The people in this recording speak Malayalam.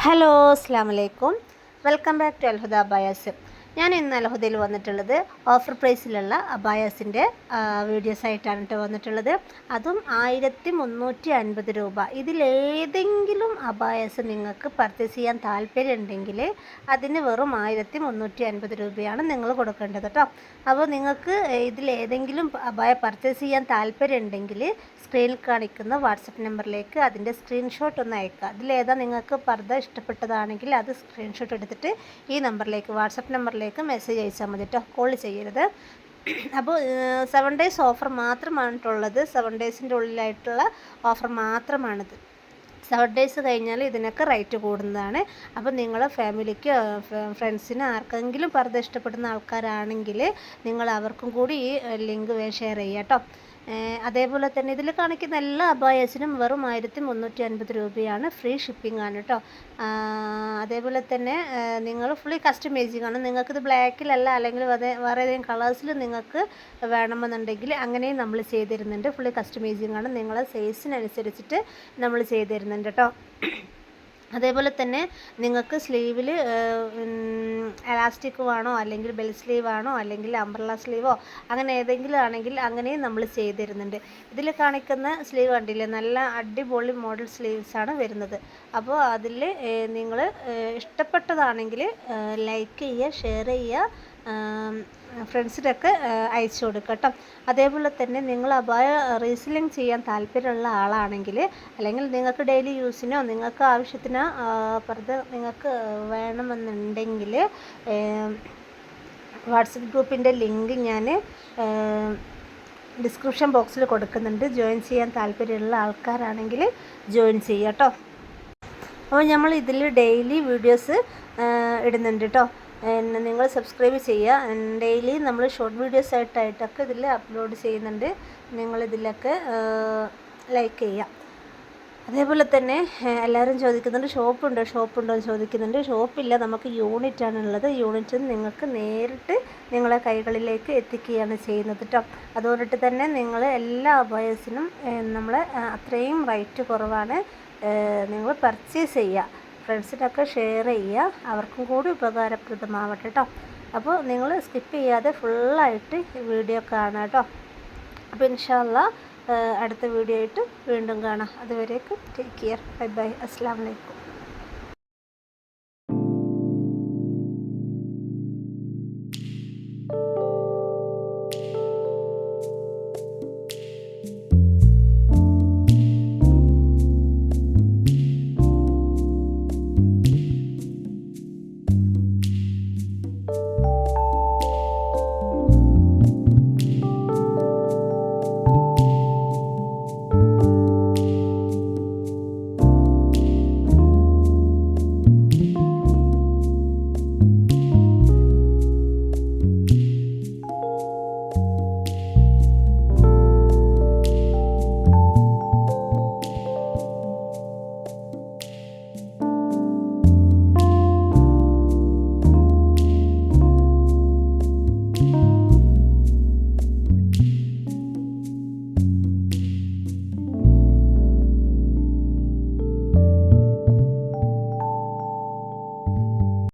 ഹലോ അസ്സാം വലൈക്കും. Welcome back to Al Huda Abayas. ഞാൻ ഇന്ന് അൽഹുദയിൽ വന്നിട്ടുള്ളത് ഓഫർ പ്രൈസിലുള്ള അബായാസിൻ്റെ വീഡിയോസ് ആയിട്ടാണ് കേട്ടോ വന്നിട്ടുള്ളത്. അതും 1350 രൂപ. ഇതിലേതെങ്കിലും അബായാസ് നിങ്ങൾക്ക് പർച്ചേസ് ചെയ്യാൻ താല്പര്യമുണ്ടെങ്കിൽ അതിന് വെറും 1350 രൂപയാണ് നിങ്ങൾ കൊടുക്കേണ്ടത് കേട്ടോ. അപ്പോൾ നിങ്ങൾക്ക് ഇതിലേതെങ്കിലും അബായ പർച്ചേസ് ചെയ്യാൻ താല്പര്യമുണ്ടെങ്കിൽ സ്ക്രീനിൽ കാണിക്കുന്ന വാട്സപ്പ് നമ്പറിലേക്ക് അതിൻ്റെ സ്ക്രീൻഷോട്ട് ഒന്ന് അയക്കുക. അതിലേതാ നിങ്ങൾക്ക് പർദ്ദ ഇഷ്ടപ്പെട്ടതാണെങ്കിൽ അത് സ്ക്രീൻഷോട്ട് എടുത്തിട്ട് ഈ നമ്പറിലേക്ക് വാട്സപ്പ് നമ്പറിലേക്ക് മെസ്സേജ് അയച്ചാൽ മതി കേട്ടോ. കോൾ ചെയ്യരുത്. അപ്പോൾ 7 ഡേയ്സ് ഓഫർ മാത്രമാണിട്ടുള്ളത്. 7 ഡേയ്സിൻ്റെ ഉള്ളിലായിട്ടുള്ള ഓഫർ മാത്രമാണിത്. 7 ഡേയ്സ് കഴിഞ്ഞാൽ ഇതിനൊക്കെ റേറ്റ് കൂടുന്നതാണ്. അപ്പോൾ നിങ്ങൾ ഫാമിലിക്ക് ഫ്രണ്ട്സിന് ആർക്കെങ്കിലും പർദ്ദ ഇഷ്ടപ്പെടുന്ന ആൾക്കാരാണെങ്കിൽ നിങ്ങൾ അവർക്കും കൂടി ഈ ലിങ്ക് ഷെയർ ചെയ്യുക കേട്ടോ. അതേപോലെ തന്നെ ഇതിൽ കാണിക്കുന്ന എല്ലാ അബായസിനും വെറും 1350 രൂപയാണ്. ഫ്രീ ഷിപ്പിംഗ് ആണ് കേട്ടോ. അതേപോലെ തന്നെ നിങ്ങൾ ഫുള്ളി കസ്റ്റമൈസിങ് ആണ്. നിങ്ങൾക്കിത് ബ്ലാക്കിലല്ല അല്ലെങ്കിൽ വേറെ ഏതെങ്കിലും കളേഴ്സിൽ നിങ്ങൾക്ക് വേണമെന്നുണ്ടെങ്കിൽ അങ്ങനെയും നമ്മൾ ചെയ്ത് തരുന്നുണ്ട്. ഫുള്ളി കസ്റ്റമൈസിങ് ആണ്. നിങ്ങളെ സൈസിനനുസരിച്ചിട്ട് നമ്മൾ ചെയ്ത് തരുന്നുണ്ട് കേട്ടോ. അതേപോലെ തന്നെ നിങ്ങൾക്ക് സ്ലീവിൽ എലാസ്റ്റിക് വേണോ അല്ലെങ്കിൽ ബെൽ സ്ലീവ് ആണോ അല്ലെങ്കിൽ അംബ്രല്ല സ്ലീവോ അങ്ങനെ ഏതെങ്കിലും ആണെങ്കിൽ അങ്ങനെയും നമ്മൾ ചെയ്ത് തരുന്നുണ്ട്. ഇതിൽ കാണിക്കുന്ന സ്ലീവ് കണ്ടില്ലേ, നല്ല അടിപൊളി മോഡൽ സ്ലീവ്സാണ് വരുന്നത്. അപ്പോൾ അതിൽ നിങ്ങൾ ഇഷ്ടപ്പെട്ടതാണെങ്കിൽ ലൈക്ക് ചെയ്യുക, ഷെയർ ചെയ്യുക, ഫ്രണ്ട്സിനൊക്കെ അയച്ചു കൊടുക്കുക കേട്ടോ. അതേപോലെ തന്നെ നിങ്ങൾ അബായ റീസെല്ലിങ് ചെയ്യാൻ താല്പര്യമുള്ള ആളാണെങ്കിൽ അല്ലെങ്കിൽ നിങ്ങൾക്ക് ഡെയിലി യൂസിനോ നിങ്ങൾക്ക് ആവശ്യത്തിനോ പർദ്ദ നിങ്ങൾക്ക് വേണമെന്നുണ്ടെങ്കിൽ വാട്സപ്പ് ഗ്രൂപ്പിൻ്റെ ലിങ്ക് ഞാൻ ഡിസ്ക്രിപ്ഷൻ ബോക്സിൽ കൊടുക്കുന്നുണ്ട്. ജോയിൻ ചെയ്യാൻ താല്പര്യമുള്ള ആൾക്കാരാണെങ്കിൽ ജോയിൻ ചെയ്യുക കേട്ടോ. അപ്പോൾ നമ്മൾ ഇതിൽ ഡെയിലി വീഡിയോസ് ഇടുന്നുണ്ട് കേട്ടോ. നിങ്ങൾ സബ്സ്ക്രൈബ് ചെയ്യുക. ഡെയിലി നമ്മൾ ഷോർട്ട് വീഡിയോസ് ആയിട്ടൊക്കെ ഇതിൽ അപ്ലോഡ് ചെയ്യുന്നുണ്ട്. നിങ്ങളിതിലൊക്കെ ലൈക്ക് ചെയ്യുക. അതേപോലെ തന്നെ എല്ലാവരും ചോദിക്കുന്നുണ്ട് ഷോപ്പുണ്ടോ എന്ന് ചോദിക്കുന്നുണ്ട്. ഷോപ്പില്ല, നമുക്ക് യൂണിറ്റാണുള്ളത്. യൂണിറ്റ് നിങ്ങൾക്ക് നേരിട്ട് നിങ്ങളെ കൈകളിലേക്ക് എത്തിക്കുകയാണ് ചെയ്യുന്നത് കേട്ടോ. അതുകൊണ്ടിട്ട് തന്നെ നിങ്ങൾ എല്ലാ അബായസിനും നമ്മൾ അത്രയും റേറ്റ് കുറവാണ്. നിങ്ങൾ പർച്ചേസ് ചെയ്യുക, ഫ്രണ്ട്സിനൊക്കെ ഷെയർ ചെയ്യുക, അവർക്കും കൂടി ഉപകാരപ്രദമാവട്ടെ കേട്ടോ. അപ്പോൾ നിങ്ങൾ സ്കിപ്പ് ചെയ്യാതെ ഫുള്ളായിട്ട് വീഡിയോ കാണാം കേട്ടോ. അപ്പോൾ ഇൻഷാ അല്ലാഹ് അടുത്ത വീഡിയോ ആയിട്ട് വീണ്ടും കാണാം. അതുവരേക്കും ടേക്ക് കെയർ. Bye bye. അസ്സലാമു അലൈക്കും.